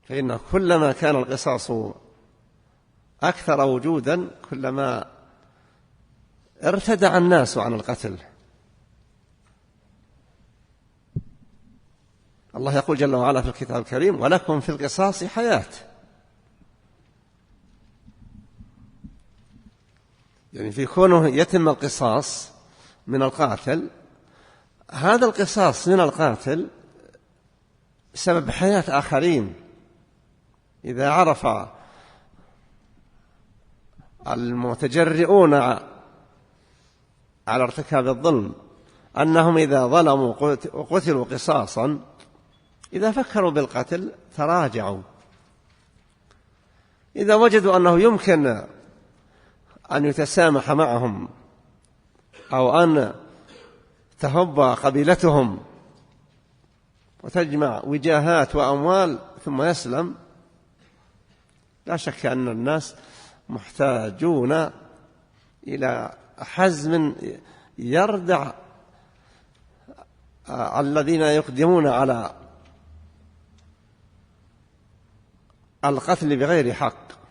فإن كلما كان القصاص أكثر وجودا كلما ارتدع الناس عن القتل. الله يقول جل وعلا في الكتاب الكريم: ولكم في القصاص حياة. يعني في كونه يتم القصاص من القاتل، هذا القصاص من القاتل بسبب حياة آخرين. إذا عرف المتجرئون على ارتكاب الظلم أنهم إذا ظلموا وقتلوا قصاصا، إذا فكروا بالقتل تراجعوا. إذا وجدوا أنه يمكن أن يتسامح معهم أو أن تهب قبيلتهم وتجمع وجاهات وأموال ثم يسلم، لا شك أن الناس محتاجون إلى حزم يردع الذين يقدمون على القتل بغير حق.